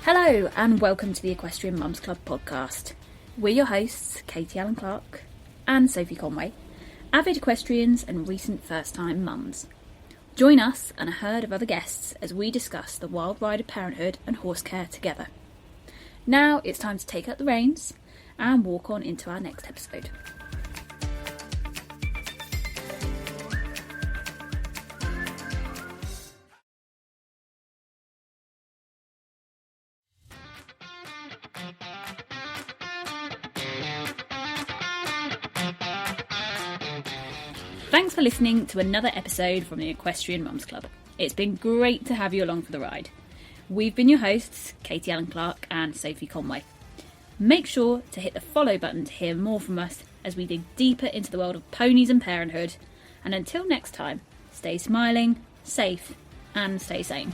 Hello and welcome to the Equestrian Mums Club podcast. We're your hosts, Katie Allen Clark and Sophie Conway, avid equestrians and recent first-time mums. Join us and a herd of other guests as we discuss the wild ride of parenthood and horse care together. Now it's time to take up the reins and walk on into our next episode. Thanks for listening to another episode from the Equestrian Mums Club. It's been great to have you along for the ride. We've been your hosts, Katie Allen Clark and Sophie Conway. Make sure to hit the follow button to hear more from us as we dig deeper into the world of ponies and parenthood. And until next time, stay smiling, safe and stay sane.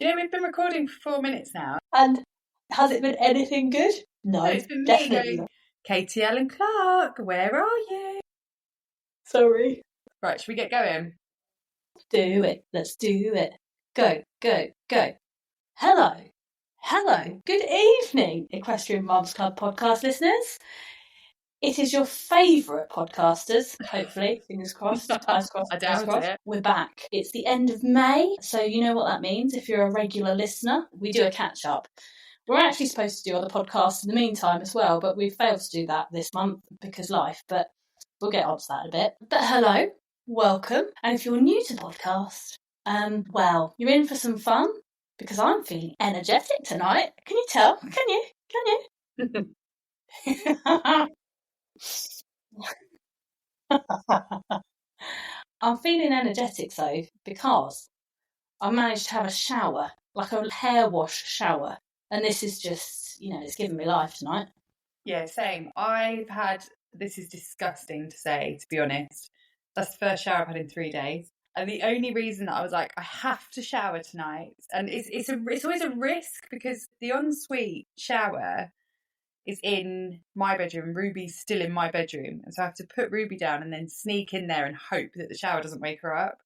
You know, we've been recording for 4 minutes now. And has it been anything good? No, It's been definitely me going, not. Katie Allen Clark, where are you? Sorry. Right, should we get going? Do it. Let's do it. Go, go, go. Hello. Hello. Good evening, Equestrian Mums Club podcast listeners. It is your favourite podcasters, hopefully. Fingers crossed. Eyes crossed. I doubt eyes crossed. it. We're back. It's the end of May, so you know what that means. If you're a regular listener, we do a catch-up. We're actually supposed to do other podcasts in the meantime as well, but we've failed to do that this month because life, but we'll get onto that in a bit. But hello, welcome. And if you're new to the podcast, well, you're in for some fun because I'm feeling energetic tonight. Can you tell? Can you? I'm feeling energetic though because I managed to have a shower, like a hair wash shower. And this is just, it's giving me life tonight. Yeah, same. This is disgusting to say, to be honest. That's the first shower I've had in 3 days. And the only reason that I was like, I have to shower tonight, and it's always a risk because the ensuite shower is in my bedroom. Ruby's still in my bedroom. And so I have to put Ruby down and then sneak in there and hope that the shower doesn't wake her up.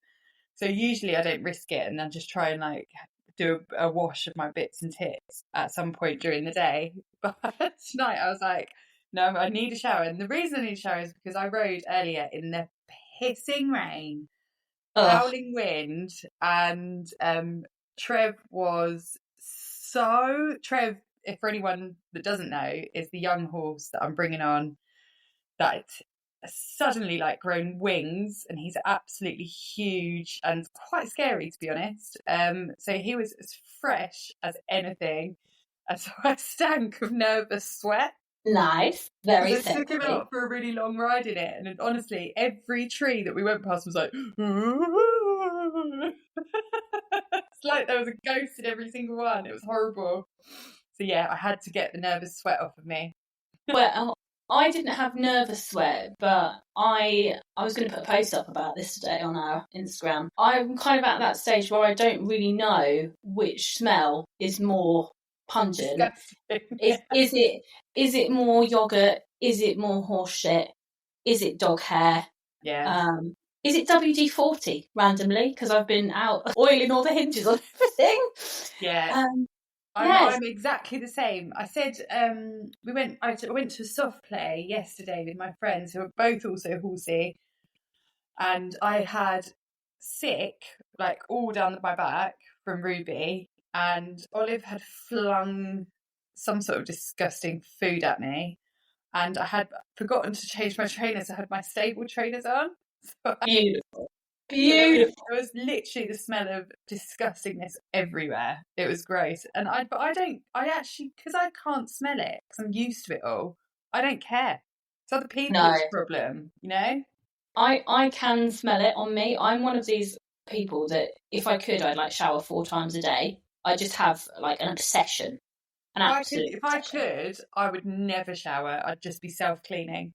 So usually I don't risk it and then just try and do a wash of my bits and tits at some point during the day. But tonight I was like, no, I need a shower. And the reason I need a shower is because I rode earlier in the pissing rain, howling wind, and Trev, if for anyone that doesn't know, is the young horse that I'm bringing on that suddenly grown wings, and he's absolutely huge and quite scary, to be honest. So he was as fresh as anything, and so I stank of nervous sweat. Nice, very sexy. I took him out for a really long ride in it, and honestly, every tree that we went past was like, it's like there was a ghost in every single one. It was horrible. So yeah, I had to get the nervous sweat off of me. Well, I didn't have nervous sweat, but I was going to put a post up about this today on our Instagram. I'm kind of at that stage where I don't really know which smell is more pungent. Is it more yogurt? Is it more horse shit? Is it dog hair? Yeah. Is it WD-40 randomly? Because I've been out oiling all the hinges on everything. Yeah. I'm exactly the same. I said I went to a soft play yesterday with my friends who are both also horsey, and I had sick all down my back from Ruby, and Olive had flung some sort of disgusting food at me, and I had forgotten to change my trainers. I had my stable trainers on. So Beautiful. It was literally the smell of disgustingness everywhere. It was gross. And because I can't smell it, because I'm used to it all, I don't care. It's other people's problem, I can smell it on me. I'm one of these people that if I could, I'd shower 4 times a day. I just have an obsession. If I could, I would never shower. I'd just be self-cleaning.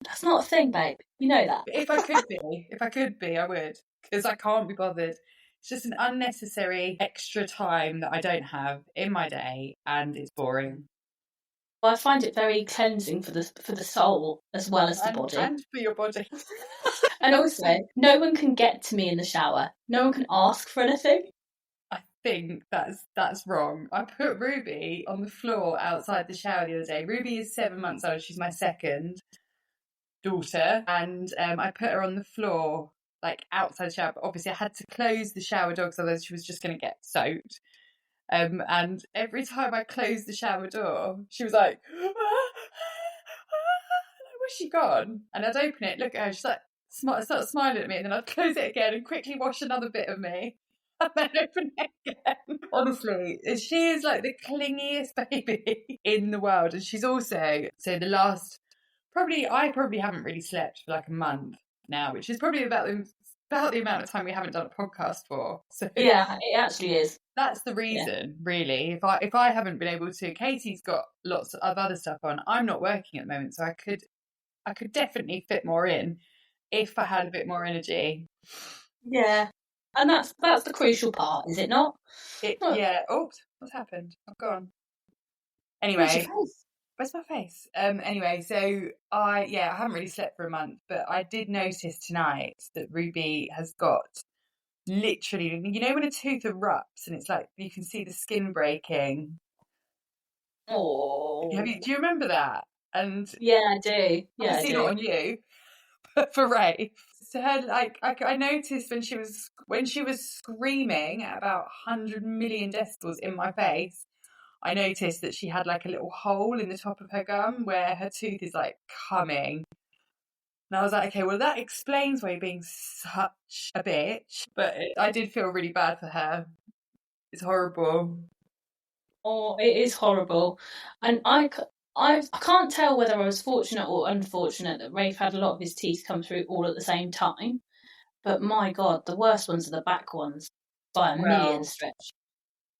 That's not a thing, babe. You know that. But if I could be, I would. Because I can't be bothered. It's just an unnecessary extra time that I don't have in my day, and it's boring. I find it very cleansing for the soul as well as the body. And for your body. And also, no one can get to me in the shower. No one can ask for anything. I think that's wrong. I put Ruby on the floor outside the shower the other day. Ruby is 7 months old. She's my second daughter, and I put her on the floor, like outside the shower. But obviously, I had to close the shower door because otherwise she was just going to get soaked. And every time I closed the shower door, she was like, "Where's she gone?" And I'd open it, look at her, she's like, start smiling at me, and then I'd close it again and quickly wash another bit of me. And then open it again. Honestly, she is like the clingiest baby in the world. And she's also, so the last, I probably haven't really slept for like a month now, which is probably about the amount of time we haven't done a podcast for. So yeah, it actually is. That's the reason, really. If I haven't been able to, Katie's got lots of other stuff on. I'm not working at the moment, so I could definitely fit more in if I had a bit more energy. Yeah. And that's the crucial part, is it not? Yeah. Oh, what's happened? I've gone. Anyway, where's my face? Anyway, so I haven't really slept for a month, but I did notice tonight that Ruby has got literally, when a tooth erupts and it's like you can see the skin breaking. Oh. Do you remember that? And yeah, I do. Yeah, obviously not on you, but for Ray. So her, like, I noticed when she was screaming at about 100 million decibels in my face, I noticed that she had like a little hole in the top of her gum where her tooth is like coming. And I was like, okay, well, that explains why you're being such a bitch. But I did feel really bad for her. It's horrible. Oh, it is horrible. And I can't tell whether I was fortunate or unfortunate that Rafe had a lot of his teeth come through all at the same time. But my God, the worst ones are the back ones by a million stretch.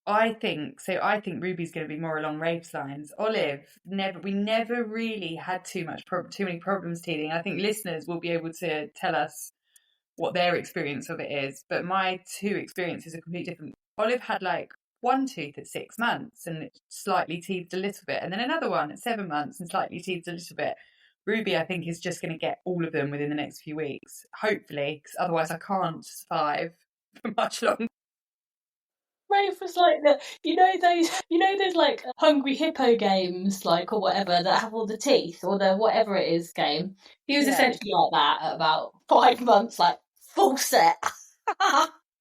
I think Ruby's going to be more along Rafe's lines. Olive, we never really had too many problems teething. I think listeners will be able to tell us what their experience of it is. But my two experiences are completely different. Olive had like one tooth at 6 months and it slightly teethed a little bit, and then another one at 7 months and slightly teethed a little bit. Ruby, I think, is just going to get all of them within the next few weeks, hopefully, because otherwise I can't survive for much longer. Rafe was like those like Hungry Hippo games, like, or whatever, that have all the teeth, or the whatever it is game. He was essentially like that at about 5 months, like full set.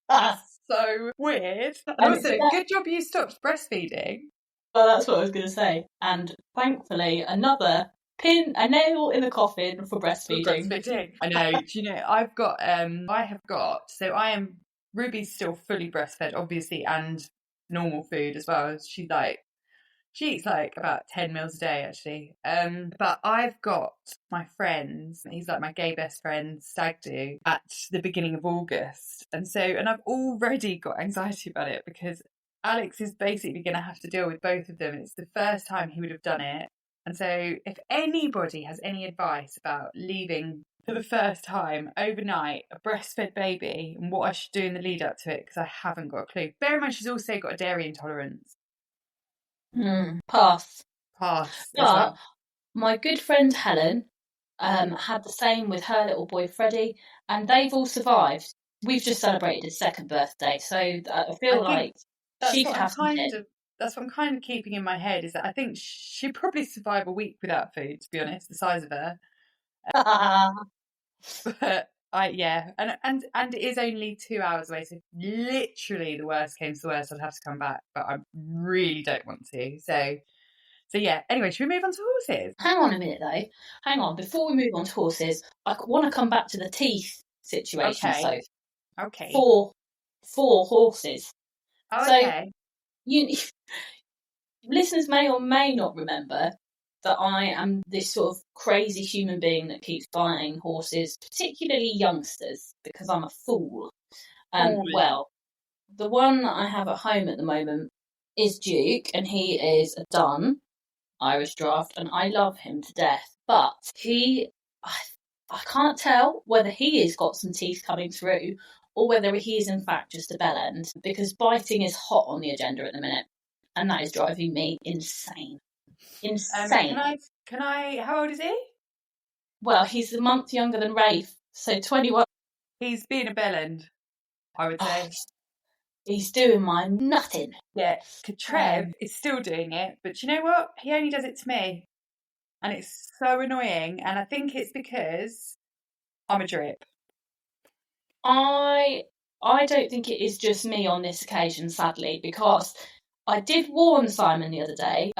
That's so weird. And also, good job you stopped breastfeeding. Well, that's what I was going to say. And thankfully, a nail in the coffin for breastfeeding. I know. Do you know, Ruby's still fully breastfed, obviously, and normal food as well. She eats like about 10 meals a day, actually. But I've got my friends, he's like my gay best friend, stag do, at the beginning of August. And I've already got anxiety about it because Alex is basically going to have to deal with both of them. It's the first time he would have done it. And so if anybody has any advice about leaving for the first time overnight a breastfed baby and what I should do in the lead up to it, because I haven't got a clue. Bear in mind, she's also got a dairy intolerance. Pass. But my good friend Helen had the same with her little boy Freddie, and they've all survived. We've just celebrated his second birthday, so I feel like she could have that's what I'm kind of keeping in my head, is that I think she'd probably survive a week without food, to be honest, the size of her. But and it is only 2 hours away, so literally the worst came to the worst, I'd have to come back, but I really don't want to. So yeah, anyway, should we move on to horses? Hang on a minute though. Hang on, before we move on to horses, I want to come back to the teeth situation. Okay. So, okay. Four horses. Oh, so okay. Listeners may or may not remember that I am this sort of crazy human being that keeps buying horses, particularly youngsters, because I'm a fool. Well, the one that I have at home at the moment is Duke, and he is a dun Irish draft, and I love him to death. But I can't tell whether he has got some teeth coming through or whether he is in fact just a bell end, because biting is hot on the agenda at the minute, and that is driving me insane. Insane. Can I, how old is he? Well, he's a month younger than Rafe, so 21. He's being a bellend, I would say. He's doing my nothing. Yeah, Trev is still doing it, but you know what? He only does it to me. And it's so annoying. And I think it's because I'm a drip. I don't think it is just me on this occasion, sadly, because I did warn Simon the other day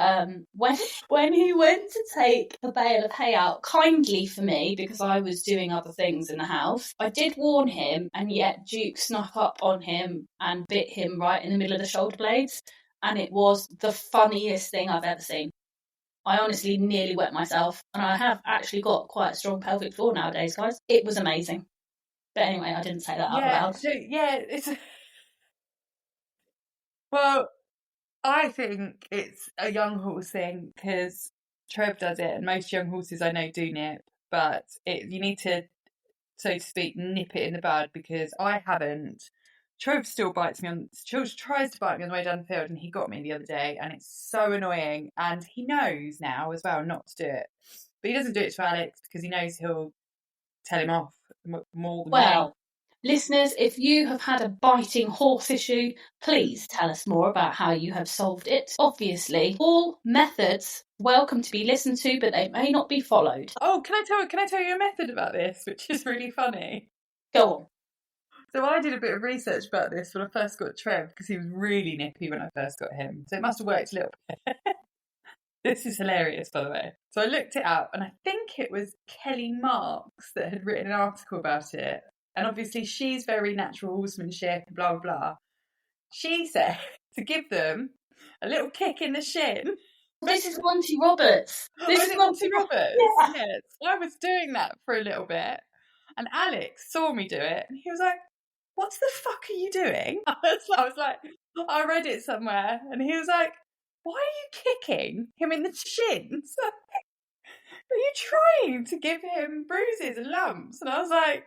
when he went to take the bale of hay out kindly for me because I was doing other things in the house. I did warn him, and yet Duke snuck up on him and bit him right in the middle of the shoulder blades, and it was the funniest thing I've ever seen. I honestly nearly wet myself, and I have actually got quite a strong pelvic floor nowadays, guys. It was amazing. But anyway, I didn't say that out loud. So, it's... Well, I think it's a young horse thing because Trev does it, and most young horses I know do nip, but you need to, so to speak, nip it in the bud because I haven't. Trev still bites me tries to bite me on the way down the field, and he got me the other day, and it's so annoying. And he knows now as well not to do it, but he doesn't do it to Alex because he knows he'll tell him off more than me. Listeners, if you have had a biting horse issue, please tell us more about how you have solved it. Obviously, all methods welcome to be listened to, but they may not be followed. Oh, can I tell you a method about this, which is really funny? Go on. So I did a bit of research about this when I first got Trev because he was really nippy when I first got him. So it must have worked a little bit. This is hilarious, by the way. So I looked it up, and I think it was Kelly Marks that had written an article about it. And obviously she's very natural horsemanship, blah, blah, blah. She said to give them a little kick in the shin. This is Monty Roberts. This is Monty Roberts? Yeah. Yes. I was doing that for a little bit. And Alex saw me do it, and he was like, what the fuck are you doing? I was like, I read it somewhere. And he was like, why are you kicking him in the shins? Are you trying to give him bruises and lumps? And I was like,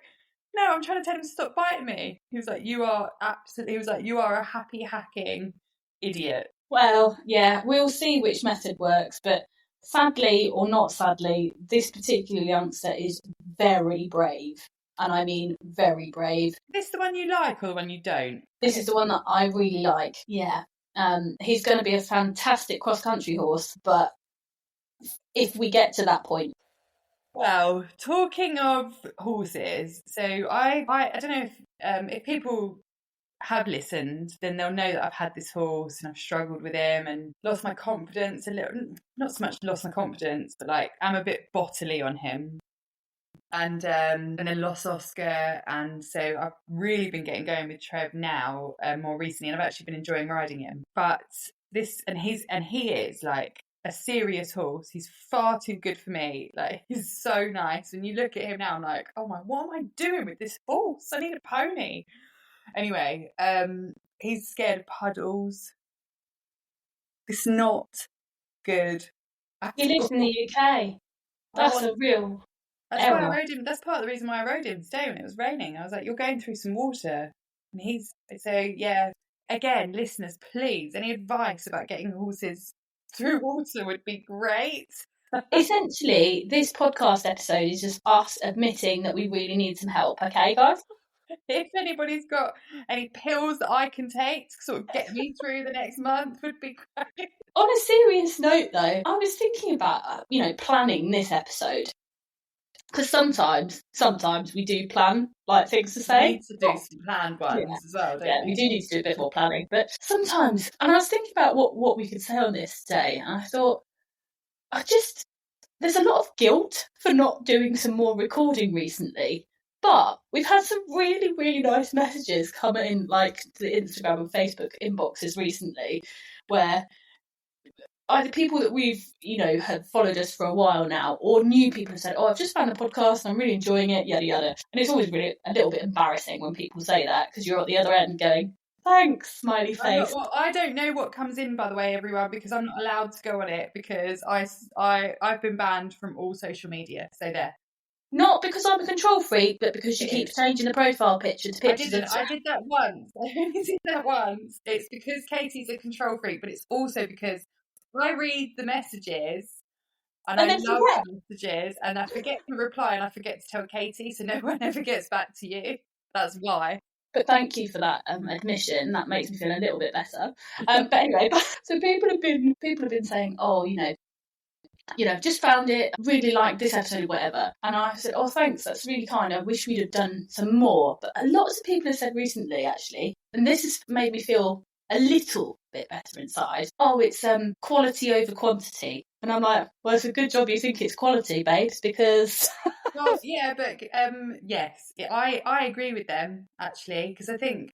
no, I'm trying to tell him to stop biting me. He was like, you are a happy hacking idiot. Well, yeah, we'll see which method works, but sadly or not sadly, this particular youngster is very brave. And I mean very brave. Is this the one you like or the one you don't? This is the one that I really like, yeah. He's going to be a fantastic cross-country horse, but if we get to that point. Well, talking of horses, so I don't know if people have listened, then they'll know that I've had this horse and I've struggled with him and lost my confidence a little. Not so much lost my confidence, but like I'm a bit bottly on him. And then lost Oscar, and so I've really been getting going with Trev now more recently, and I've actually been enjoying riding him. But he is like a serious horse. He's far too good for me. Like, he's so nice. And you look at him now, I'm like, oh my, what am I doing with this horse? I need a pony. Anyway, he's scared of puddles. It's not good. He lives in the UK. That's a real. That's why I rode him. That's part of the reason why I rode him today when it was raining. I was like, you're going through some water. And yeah. Again, listeners, please, any advice about getting horses through water would be great. Essentially, this podcast episode is just us admitting that we really need some help, okay, guys? If anybody's got any pills that I can take to sort of get me through the next month, would be great. On a serious note, though, I was thinking about, planning this episode. Because sometimes we do plan like things to say. We need to do some planned ones as well, don't we? Yeah, we do need to do a bit more planning. But sometimes, and I was thinking about what we could say on this today, and I thought, there's a lot of guilt for not doing some more recording recently. But we've had some really, really nice messages come in, like the Instagram and Facebook inboxes recently, where either people that we've, have followed us for a while now, or new people have said, oh, I've just found a podcast and I'm really enjoying it, yada, yada. And it's always really a little bit embarrassing when people say that, because you're at the other end going, thanks, smiley face. I don't know what comes in, by the way, everyone, because I'm not allowed to go on it, because I've been banned from all social media, so there. Not because I'm a control freak, but because you keep changing the profile picture to pictures. I did that once. I only did that once. It's because Katie's a control freak, but it's also because I read the messages and And I then love forget. the messages and I forget to reply and I forget to tell Katie, so no one ever gets back to you. That's why. But thank you for that admission. That makes me feel a little bit better. But anyway, so people have been saying, oh, just found it, really like this episode, whatever. And I said, oh, thanks, that's really kind. I wish we'd have done some more. But lots of people have said recently, actually, and this has made me feel a little bit better inside. Oh, it's quality over quantity. And I'm like, well, it's a good job you think it's quality, babes, because... Well, yeah, but yes, I agree with them, actually, because I think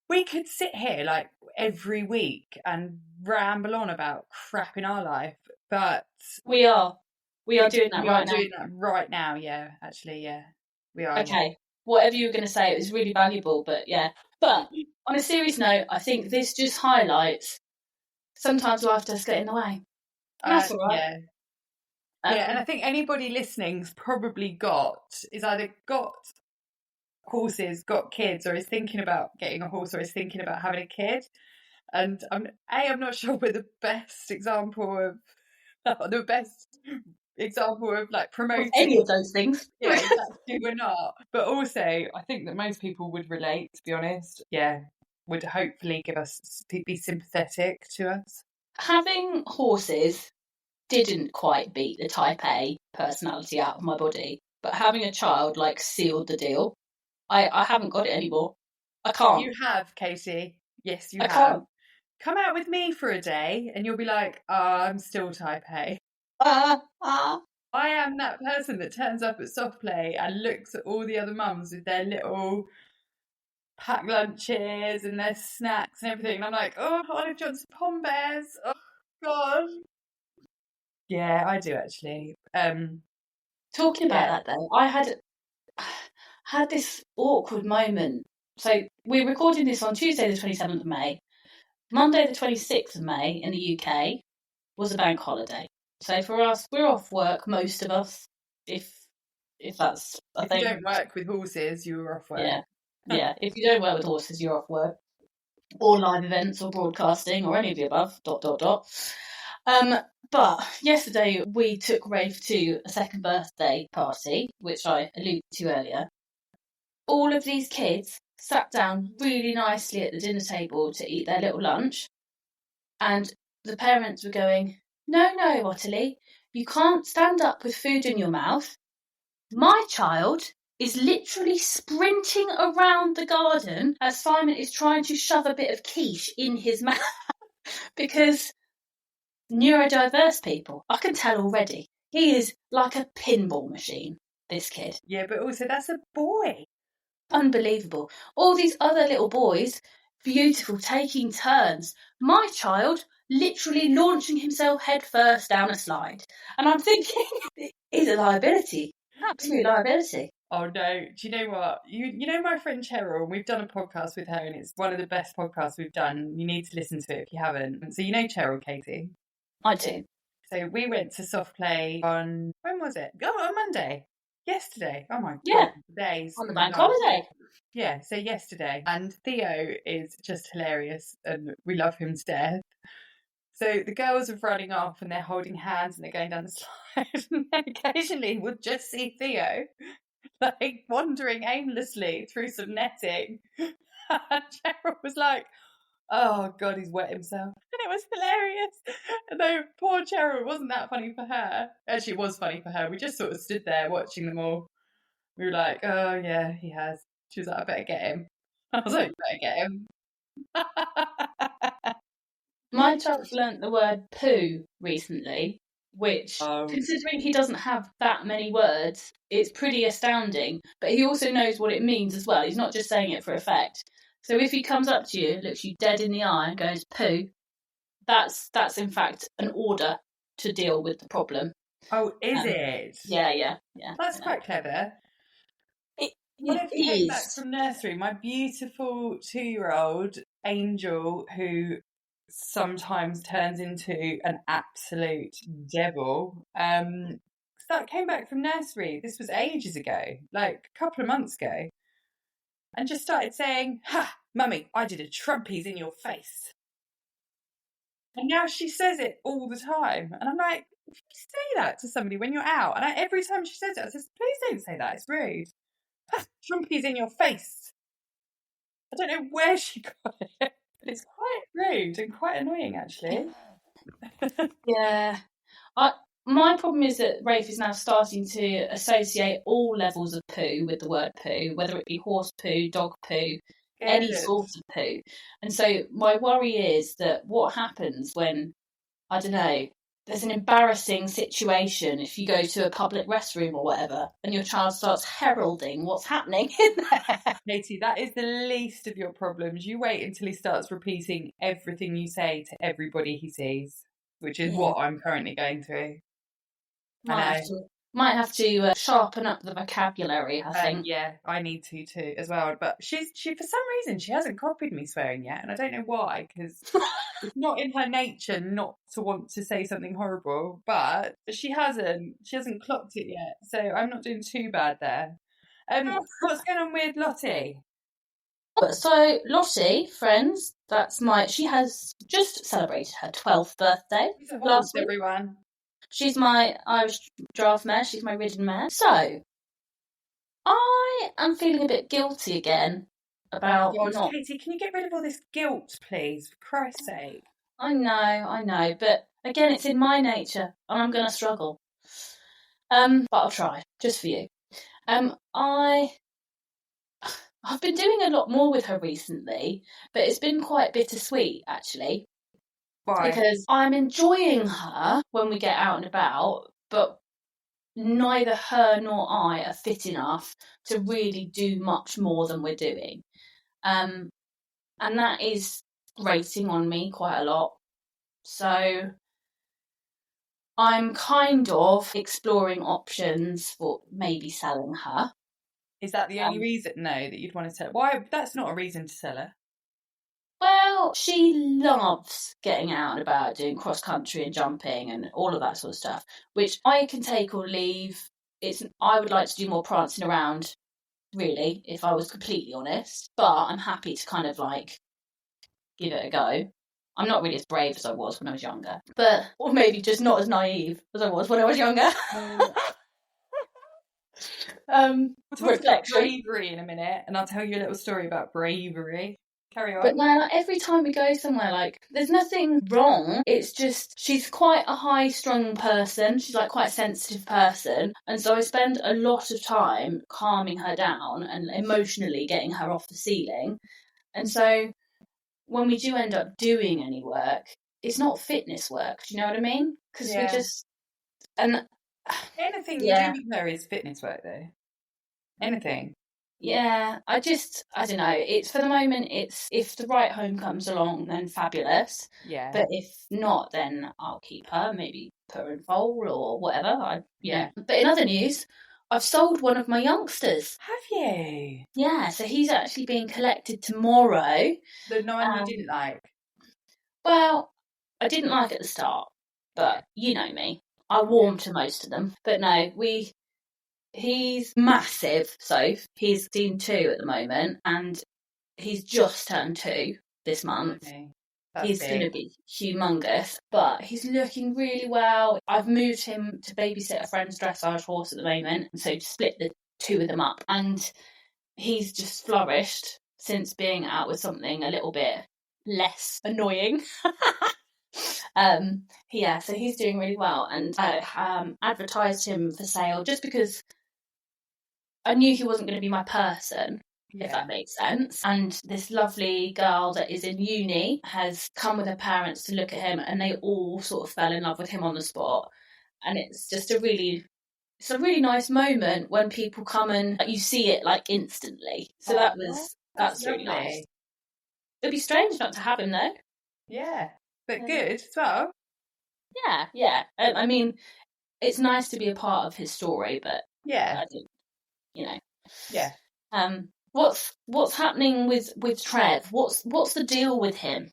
we could sit here like every week and ramble on about crap in our life, but We are doing that we right are now. doing that right now. Yeah, actually, yeah, we are. Okay, yeah. Whatever you were going to say, it was really valuable, but yeah. But on a serious note, I think this just highlights sometimes life does get in the way. That's all right. Yeah. Yeah, and I think anybody listening's probably is either got horses, got kids, or is thinking about getting a horse, or is thinking about having a kid. And I'm not sure we're the best example of like promoting any of those things. Yeah, exactly. We're not. But also, I think that most people would relate, to be honest. Yeah, would hopefully be sympathetic to us. Having horses didn't quite beat the type A personality out of my body, but having a child like sealed the deal. I haven't got it anymore. I can't. You have, Katie. Yes, you I have. can't. Come out with me for a day and you'll be like, I'm still type A. I am that person that turns up at soft play and looks at all the other mums with their little packed lunches and their snacks and everything. And I'm like, oh, Olive Johnson pom bears. Oh, God. Yeah, I do actually. Talking about that though, I had this awkward moment. So we're recording this on Tuesday the 27th of May. Monday the 26th of May in the UK was a bank holiday. So for us, we're off work, most of us, if that's a thing. If you don't work with horses, you're off work. Yeah. If you don't work with horses, you're off work. Or live events or broadcasting or any of the above, ... But yesterday we took Rafe to a second birthday party, which I alluded to earlier. All of these kids sat down really nicely at the dinner table to eat their little lunch. And the parents were going, no, Ottilie, you can't stand up with food in your mouth. My child is literally sprinting around the garden as Simon is trying to shove a bit of quiche in his mouth. Because neurodiverse people, I can tell already, he is like a pinball machine, this kid. Yeah, but also that's a boy. Unbelievable. All these other little boys, beautiful, taking turns. My child literally launching himself headfirst down a slide. And I'm thinking, he's a liability. Absolute liability. Oh no, do you know what? You know my friend Cheryl, we've done a podcast with her and it's one of the best podcasts we've done. You need to listen to it if you haven't. So you know Cheryl, Katie? I do. So we went to soft play on, when was it? Oh, on Monday. Yesterday. Oh my Yeah. God. Days. On the bank holiday. Yeah, so yesterday. And Theo is just hilarious and we love him to death. So the girls are running off and they're holding hands and they're going down the slide. And then occasionally we'll just see Theo like wandering aimlessly through some netting. And Cheryl was like, oh God, he's wet himself. And it was hilarious. And though poor Cheryl, it wasn't that funny for her. Actually, it was funny for her. We just sort of stood there watching them all. We were like, oh yeah, he has. She was like, I better get him. I was like, better get him. My child's learnt the word poo recently, which, considering he doesn't have that many words, it's pretty astounding. But he also knows what it means as well. He's not just saying it for effect. So if he comes up to you, looks you dead in the eye and goes, poo, that's in fact an order to deal with the problem. Oh, is it? Yeah. That's quite clever. When I came back from nursery, my beautiful 2-year-old Angel, who sometimes turns into an absolute devil, came back from nursery. This was ages ago, like a couple of months ago, and just started saying, "Ha, mummy, I did a trumpies in your face." And now she says it all the time. And I'm like, if you say that to somebody when you're out, and every time she says it, I says, please don't say that, it's rude. Trumpy's in your face. I don't know where she got it, but it's quite rude and quite annoying, actually. Yeah. My problem is that Rafe is now starting to associate all levels of poo with the word poo, whether it be horse poo, dog poo, any Good. sort of poo. And so my worry is that what happens when, I don't know, there's an embarrassing situation if you go to a public restroom or whatever, and your child starts heralding what's happening in there. Katie, that is the least of your problems. You wait until he starts repeating everything you say to everybody he sees, which is what I'm currently going through. Might have to sharpen up the vocabulary, I think. Yeah, I need to too as well. But she for some reason she hasn't copied me swearing yet, and I don't know why, because it's not in her nature not to want to say something horrible. But she hasn't clocked it yet, so I'm not doing too bad there. What's going on with Lottie? So Lottie, friends, she has just celebrated her 12th birthday last week. Everyone. She's my Irish draft mare. She's my ridden mare. So I am feeling a bit guilty again about not. Katie, can you get rid of all this guilt, please, for Christ's sake? I know, but again, it's in my nature, and I'm going to struggle. But I'll try, just for you. I've been doing a lot more with her recently, but it's been quite bittersweet, actually. Why? Because I'm enjoying her when we get out and about, but neither her nor I are fit enough to really do much more than we're doing. And that is grating on me quite a lot. So I'm kind of exploring options for maybe selling her. Is that the only reason, that you'd want to sell? Why? That's not a reason to sell her. Well, she loves getting out and about, doing cross country and jumping and all of that sort of stuff, which I can take or leave. I would like to do more prancing around, really, if I was completely honest. But I'm happy to kind of give it a go. I'm not really as brave as I was when I was younger, or maybe just not as naive as I was when I was younger. We'll talk about bravery in a minute, and I'll tell you a little story about bravery. Carry on. But now, every time we go somewhere, there's nothing wrong. It's just she's quite a high-strung person. She's quite a sensitive person. And so I spend a lot of time calming her down and emotionally getting her off the ceiling. And so when we do end up doing any work, it's not fitness work. Do you know what I mean? Because we just... and anything you do with her is fitness work, though. Anything. Yeah, I don't know. It's for the moment, it's if the right home comes along, then fabulous. Yeah. But if not, then I'll keep her, maybe put her in foal or whatever. But in other news, I've sold one of my youngsters. Have you? Yeah, so he's actually being collected tomorrow. The one you didn't like? Well, I didn't like at the start, but you know me. I warmed to most of them. But no, he's massive, Soph. He's 2 at the moment, and he's just turned 2 this month. Okay. He's going to be humongous, but he's looking really well. I've moved him to babysit a friend's dressage horse at the moment, and so split the 2 of them up. And he's just flourished since being out with something a little bit less annoying. So he's doing really well, and I advertised him for sale just because I knew he wasn't going to be my person, if that makes sense. And this lovely girl that is in uni has come with her parents to look at him, and they all sort of fell in love with him on the spot. And it's just a really nice moment when people come and you see it instantly. So that's really nice. It'd be strange not to have him though. Yeah, but good as well. Yeah. I mean, it's nice to be a part of his story, but I think, Yeah. What's happening with Trev? What's the deal with him?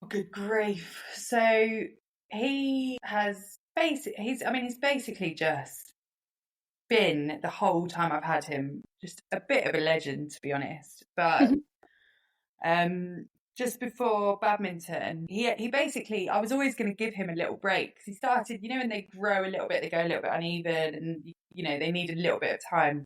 Oh, good grief! So he has he's basically just been the whole time I've had him just a bit of a legend, to be honest. But just before badminton, he basically, I was always going to give him a little break because he started, you know, when they grow a little bit, they go a little bit uneven and, you know, they need a little bit of time.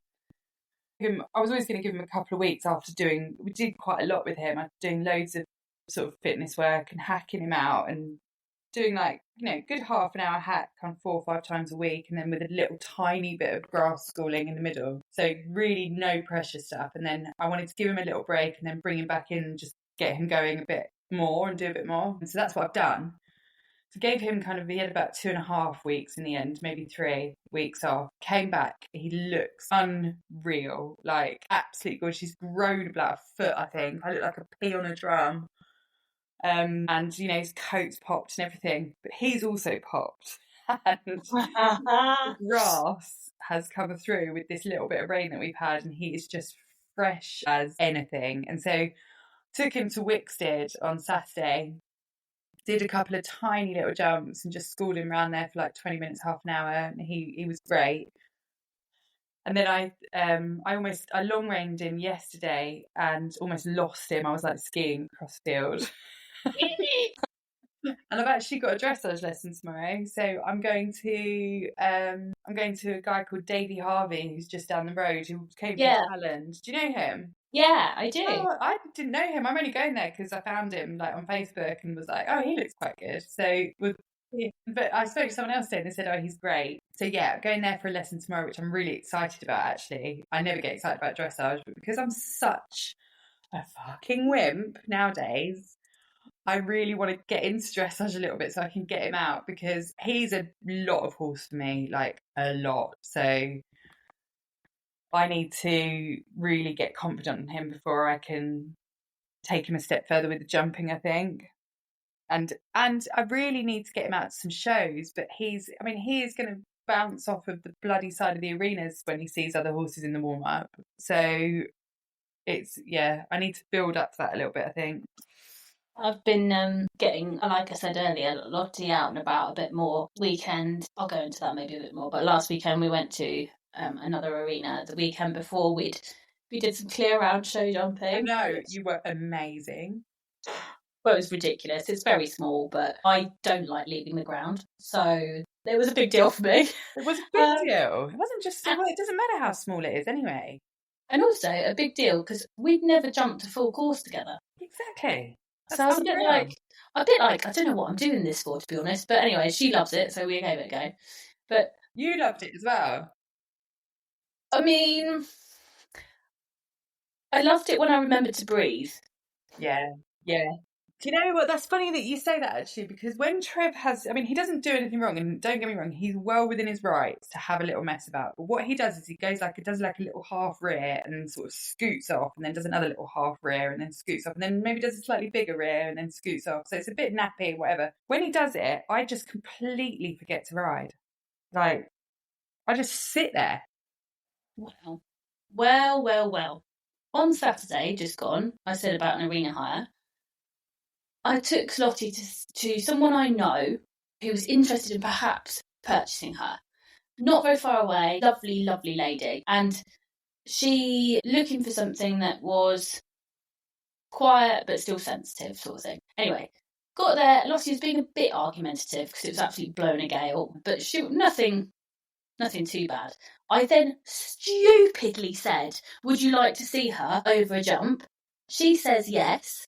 I was always going to give him a couple of weeks after we did quite a lot with him. I was doing loads of sort of fitness work and hacking him out and doing like, you know, good half an hour hack on 4 or 5 times a week, and then with a little tiny bit of grass schooling in the middle. So really no pressure stuff. And then I wanted to give him a little break and then bring him back in and just get him going a bit more and do a bit more. And so that's what I've done. So gave him he had about 2.5 weeks in the end, maybe 3 weeks off. Came back, he looks unreal, like absolutely gorgeous. He's grown about a foot, I think. I look like a pea on a drum. And, you know, his coat's popped and everything, but he's also popped. And the grass has come through with this little bit of rain that we've had, and he is just fresh as anything. And so took him to Wickstead on Saturday, did a couple of tiny little jumps and just schooled him around there for like 20 minutes, half an hour, and he was great. And then I long reined him yesterday and almost lost him. I was like skiing across the field. And I've actually got a dressage lesson tomorrow, so I'm going to a guy called Davey Harvey, who's just down the road, who came from Thailand. Do you know him? Yeah, I do. Oh, I didn't know him. I'm only going there because I found him like on Facebook and was like, oh, he looks quite good. So but I spoke to someone else today and they said, oh, he's great. So yeah, I'm going there for a lesson tomorrow, which I'm really excited about. Actually, I never get excited about dressage, but because I'm such a fucking wimp nowadays, I really want to get into dressage a little bit so I can get him out, because he's a lot of horse for me, like a lot. So I need to really get confident in him before I can take him a step further with the jumping, I think. And I really need to get him out to some shows, but he is going to bounce off of the bloody side of the arenas when he sees other horses in the warm-up. So I need to build up to that a little bit, I think. I've been getting, like I said earlier, Lottie out and about a bit more. Weekend, I'll go into that maybe a bit more, but last weekend we went to another arena. The weekend before we did some clear round show jumping. I know, you were amazing. Well, it was ridiculous. It's very small, but I don't like leaving the ground, so it was a big deal for me. It was a big deal. It wasn't just, it doesn't matter how small it is anyway. And also a big deal because we'd never jumped a full course together. Exactly. So I was a bit like, I don't know what I'm doing this for, to be honest. But anyway, she loves it, so we gave it a go. But you loved it as well. I mean, I loved it when I remembered to breathe. Yeah. Do you know what? That's funny that you say that, actually, because when Trev he doesn't do anything wrong, and don't get me wrong, he's well within his rights to have a little mess about. But what he does is he does like a little half rear and sort of scoots off, and then does another little half rear and then scoots off, and then maybe does a slightly bigger rear and then scoots off. So it's a bit nappy, whatever. When he does it, I just completely forget to ride. Like, I just sit there. Well. On Saturday, just gone, I said about an arena hire. I took Lottie to someone I know who was interested in perhaps purchasing her. Not very far away, lovely, lovely lady. And she looking for something that was quiet but still sensitive sort of thing. Anyway, got there. Lottie was being a bit argumentative because it was absolutely blowing a gale, but nothing too bad. I then stupidly said, would you like to see her over a jump? She says yes.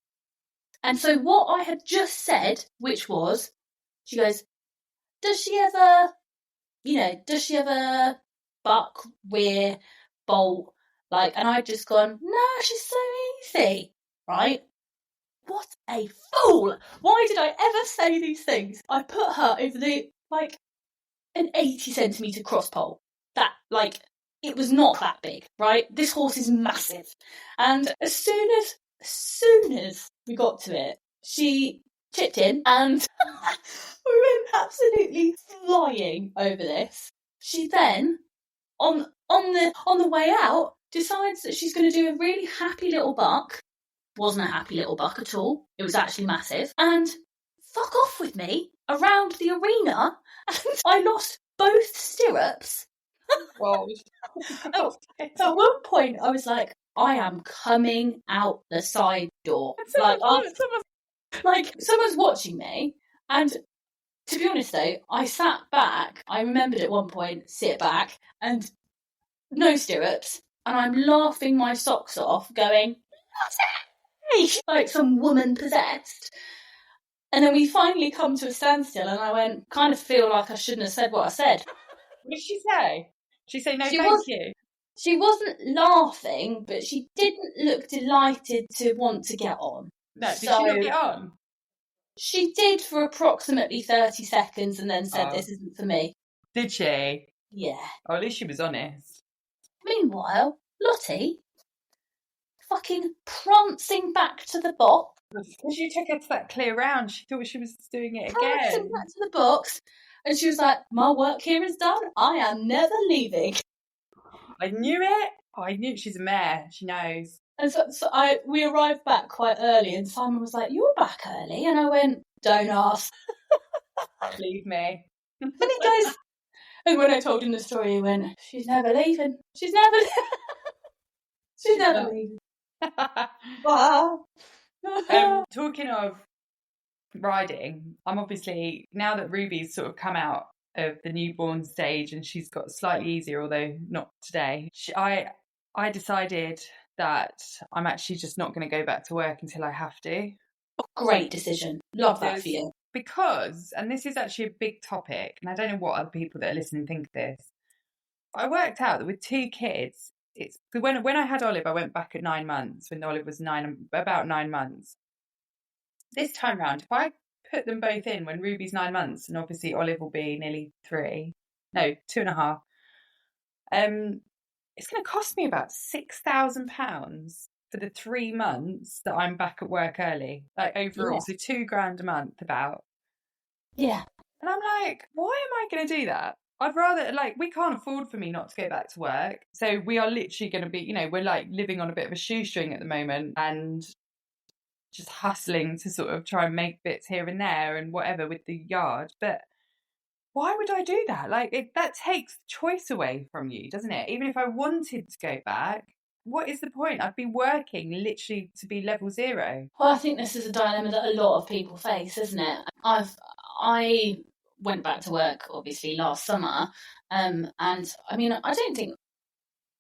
And so what I had just said, which was, she goes, does she ever buck, rear, bolt? Like, and I'd just gone, no, she's so easy, right? What a fool! Why did I ever say these things? I put her over an 80 centimetre cross pole. That, it was not that big, right? This horse is massive. And as soon as we got to it, she chipped in and we went absolutely flying over this. She then, on the way out, decides that she's going to do a really happy little buck. Wasn't a happy little buck at all. It was actually massive. And fuck off with me around the arena. And I lost both stirrups. Wow. At one point, I was like, I am coming out the side door. Like someone's watching me, and to be honest though, I sat back. I remembered at one point, sit back and no stirrups, and I'm laughing my socks off, going, "Hey!" like some woman possessed. And then we finally come to a standstill, and I went, kind of feel like I shouldn't have said what I said. What did she say? She say no, you. She wasn't laughing, but she didn't look delighted to want to get on. No, did she not get on? She did for approximately 30 seconds and then said, "This isn't for me." Did she? Yeah. Oh, at least she was honest. Meanwhile, Lottie, fucking prancing back to the box. Because you took her to that clear round, she thought she was doing it again. Prancing back to the box, and she was like, "My work here is done. I am never leaving." I knew it. I knew she's a mare. She knows. And so we arrived back quite early, and Simon was like, "You're back early," and I went, "Don't ask." Leave me. And he goes, and when I told him the story, he went, "She's never leaving. She's never leaving." Wow. Talking of riding, I'm obviously, now that Ruby's sort of come out of the newborn stage and she's got slightly easier, although not today, I decided that I'm actually just not going to go back to work until I have to. Great decision. Love that for you. Because, and this is actually a big topic, and I don't know what other people that are listening think of this, but I worked out that with 2 kids, it's when I had Olive, I went back at 9 months, when Olive was about 9 months. This time round, if I put them both in when Ruby's 9 months, and obviously Olive will be nearly 2.5, it's going to cost me about £6,000 for the 3 months that I'm back at work early, like overall. Yeah. So £2,000 a month about. Yeah. And I'm like, why am I going to do that? I'd rather, like, we can't afford for me not to go back to work. So we are literally going to be, we're like living on a bit of a shoestring at the moment and just hustling to sort of try and make bits here and there and whatever with the yard. But why would I do that? Like, that takes choice away from you, doesn't it? Even if I wanted to go back, what is the point? I'd be working literally to be level 0. Well, I think this is a dilemma that a lot of people face, isn't it? I went back to work obviously last summer, and I mean, I don't think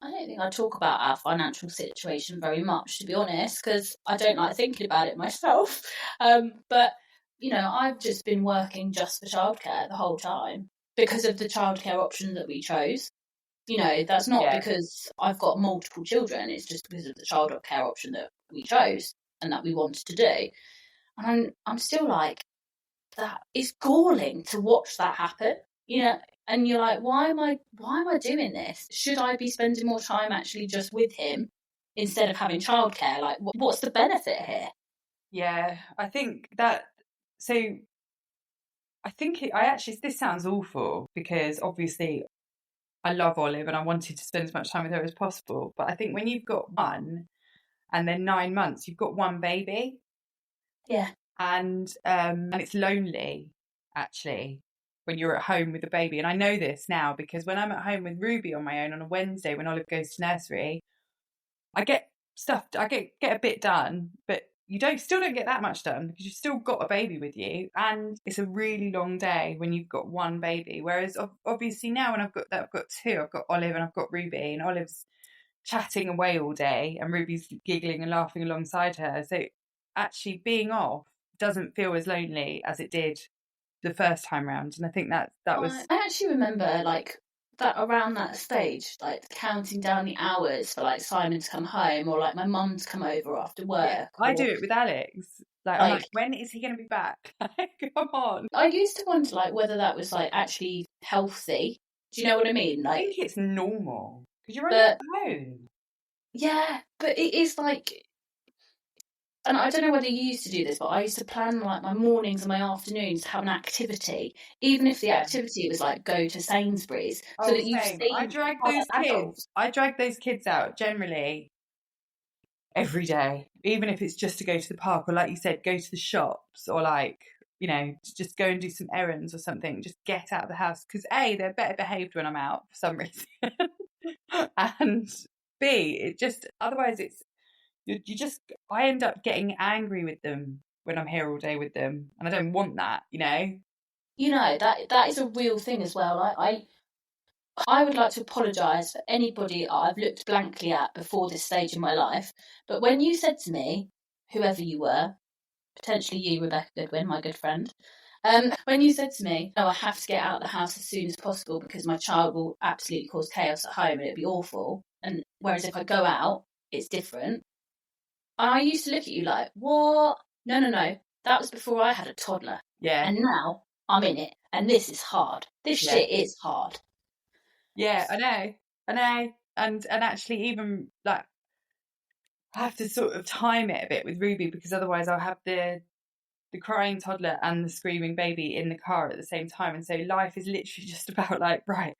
I talk about our financial situation very much, to be honest, because I don't like thinking about it myself. But I've just been working just for childcare the whole time because of the childcare option that we chose. That's not because I've got multiple children. It's just because of the childcare option that we chose and that we wanted to do. And I'm still like, that is galling to watch that happen. And you're like, why am I doing this? Should I be spending more time actually just with him instead of having childcare? Like, what's the benefit here? Yeah, I think that. So, I think this sounds awful because obviously I love Olive and I wanted to spend as much time with her as possible. But I think when you've got one and then 9 months, you've got one baby. Yeah. And it's lonely, actually, when you're at home with the baby. And I know this now because when I'm at home with Ruby on my own on a Wednesday when Olive goes to nursery, I get a bit done, but you still don't get that much done because you've still got a baby with you, and it's a really long day when you've got one baby. Whereas obviously now when I've got 2, I've got Olive and I've got Ruby, and Olive's chatting away all day and Ruby's giggling and laughing alongside her. So actually being off doesn't feel as lonely as it did the first time round, and I think that was. I actually remember like that around that stage, like counting down the hours for like Simon to come home or like my mum to come over after work. Yeah, I do it with Alex. I'm like, when is he going to be back? Come on. I used to wonder like whether that was like actually healthy. Do you know what I mean? Like, I think it's normal because you're only at home. Yeah, but it is like. And I don't know whether you used to do this, but I used to plan like my mornings and my afternoons to have an activity, even if the activity was like go to Sainsbury's, so that you see. I drag those kids out generally every day, even if it's just to go to the park or, like you said, go to the shops or like just go and do some errands or something. Just get out of the house because they're better behaved when I'm out for some reason, and be. It just, otherwise you just, I end up getting angry with them when I'm here all day with them, and I don't want that, you know. You know, that is a real thing as well. I would like to apologise for anybody I've looked blankly at before this stage in my life. But when you said to me, whoever you were, potentially you, Rebecca Goodwin, my good friend, when you said to me, "Oh, I have to get out of the house as soon as possible because my child will absolutely cause chaos at home and it'd be awful," and whereas if I go out, it's different. And I used to look at you like, "What? No, no, no. That was before I had a toddler. Yeah. And now I'm in it, and this is hard. This shit is hard." Yeah, I know. And actually, even like, I have to sort of time it a bit with Ruby, because otherwise I'll have the crying toddler and the screaming baby in the car at the same time. And so life is literally just about like, right,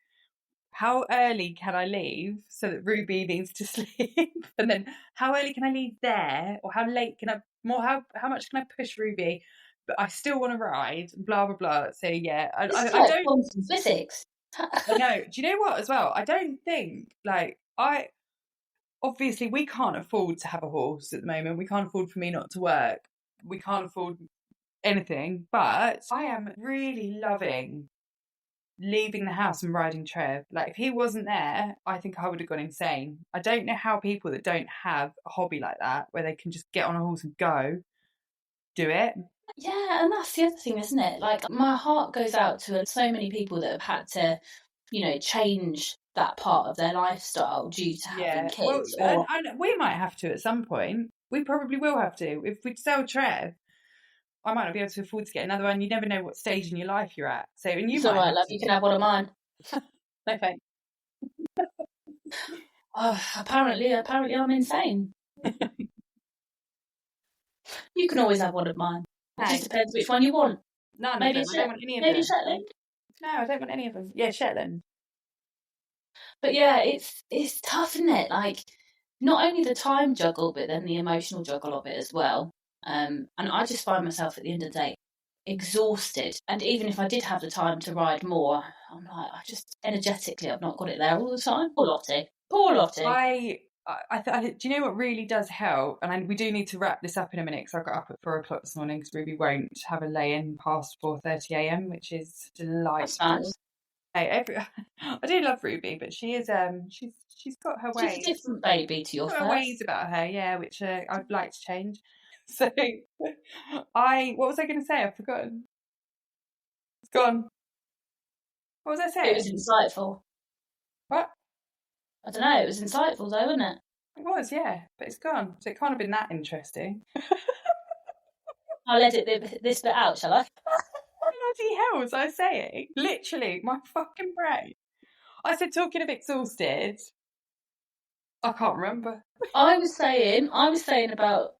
how early can I leave so that Ruby needs to sleep? And then how early can I leave there? Or how late can how much can I push Ruby? But I still want to ride, blah, blah, blah. So yeah, I don't. Quantum physics. I know. Do you know what as well? I don't think, like, obviously we can't afford to have a horse at the moment. We can't afford for me not to work. We can't afford anything. But I am really loving leaving the house and riding Trev. Like, if he wasn't there, I think I would have gone insane. I don't know how people that don't have a hobby like that, where they can just get on a horse and go, do it. Yeah, and that's the other thing, isn't it? Like, my heart goes out to so many people that have had to, you know, change that part of their lifestyle due to having kids. Well, and we might have to at some point. We probably will have to. If we sell Trev, I might not be able to afford to get another one. You never know what stage in your life you're at. So, and you It's might. all right, love. You can have one of mine. No thanks. Oh, apparently I'm insane. You can always have one of mine. It just depends which one you want. None Maybe of them. I don't want any of them. Maybe Shetland. No, I don't want any of them. Yeah, Shetland. But yeah, it's tough, isn't it? Like, not only the time juggle, but then the emotional juggle of it as well. And I just find myself at the end of the day exhausted. And even if I did have the time to ride more, I'm like, I just energetically, I've not got it there all the time. Poor Lottie. Poor Lottie. Do you know what really does help? And we do need to wrap this up in a minute, because I got up at 4 o'clock this morning because Ruby won't have a lay-in past 4:30 a.m, which is delightful. That's nice. I do love Ruby, but she is she's got her ways. She's a different baby to your first. Her ways about her, yeah, which I'd like to change. So what was I going to say? I've forgotten. It's gone. What was I saying? It was insightful. What? I don't know. It was insightful though, wasn't it? It was, yeah, but it's gone. So it can't have been that interesting. I'll edit this bit out, shall I? Bloody hell was I saying? Literally, my fucking brain. I said, talking of exhausted, I can't remember. I was saying about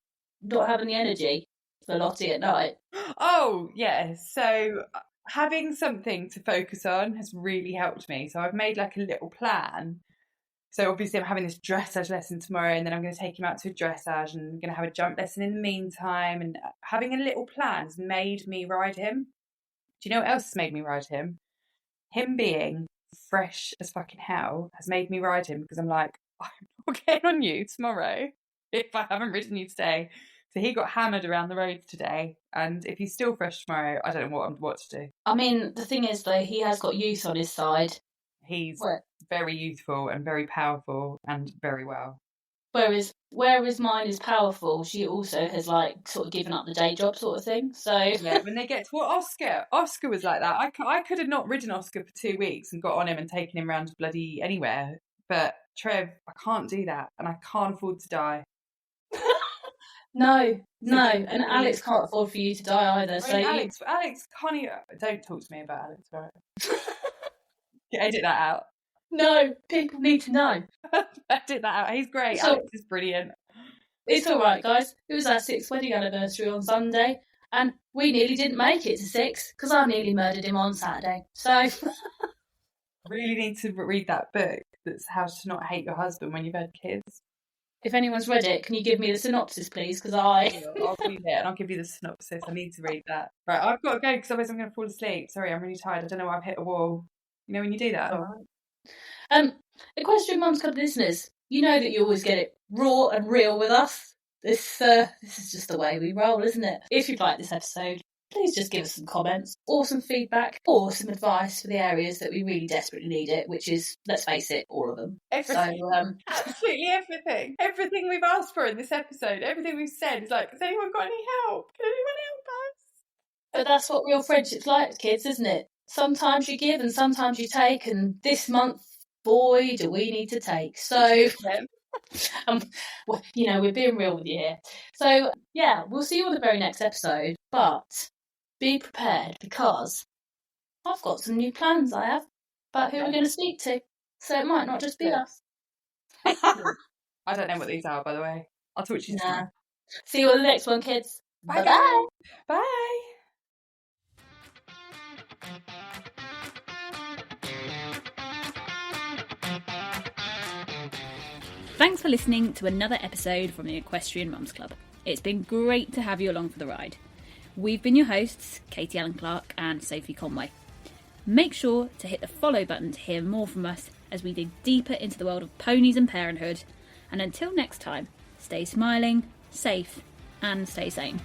not having the energy for Lottie at night. Oh, yeah. So having something to focus on has really helped me. So I've made like a little plan. So obviously I'm having this dressage lesson tomorrow, and then I'm going to take him out to a dressage, and I'm going to have a jump lesson in the meantime. And having a little plan has made me ride him. Do you know what else has made me ride him? Him being fresh as fucking hell has made me ride him, because I'm like, I'm not getting on you tomorrow if I haven't ridden you today. So he got hammered around the roads today, and if he's still fresh tomorrow, I don't know what to do. I mean, the thing is, though, he has got youth on his side. He's very youthful and very powerful and very well. Whereas mine is powerful, she also has like sort of given up the day job sort of thing. So yeah, when they get to Oscar was like that. I could have not ridden Oscar for 2 weeks and got on him and taken him around bloody anywhere. But Trev, I can't do that, and I can't afford to die. No, and Alex can't afford for you to die either. So Alex can't even. Don't talk to me about Alex, right? Edit that out. No, people need to know. Edit that out. He's great. Alex is brilliant. It's all right, guys. It was our 6th wedding anniversary on Sunday, and we nearly didn't make it to 6 because I nearly murdered him on Saturday. So really need to read that book. That's How to Not Hate Your Husband When You've Had Kids. If anyone's read it, can you give me the synopsis, please? Because I'll read it and I'll give you the synopsis. I need to read that. Right, I've got to go because otherwise I'm going to fall asleep. Sorry, I'm really tired. I don't know why I've hit a wall. You know when you do that? All right. Equestrian Mums Club listeners, You know that you always get it raw and real with us. This is just the way we roll, isn't it? If you'd like this episode, please just give us some comments or some feedback or some advice for the areas that we really desperately need it, which is, let's face it, all of them. Everything. So, absolutely everything. Everything we've asked for in this episode, everything we've said is like, has anyone got any help? Can anyone help us? but that's what real friendship's like, kids, isn't it? Sometimes you give and sometimes you take, and this month, boy, do we need to take. So, well, you know, we're being real with you here. So, yeah, we'll see you on the very next episode, but be prepared because I've got some new plans I have about who we're going to speak to. So it might not just be us. I don't know what these are, by the way. I'll talk to you tomorrow. See you on the next one, kids. Bye. Bye-bye. Bye. Thanks for listening to another episode from the Equestrian Mums Club. It's been great to have you along for the ride. We've been your hosts, Katie Allen Clark and Sophie Conway. Make sure to hit the follow button to hear more from us as we dig deeper into the world of ponies and parenthood. And until next time, stay smiling, safe, and stay sane.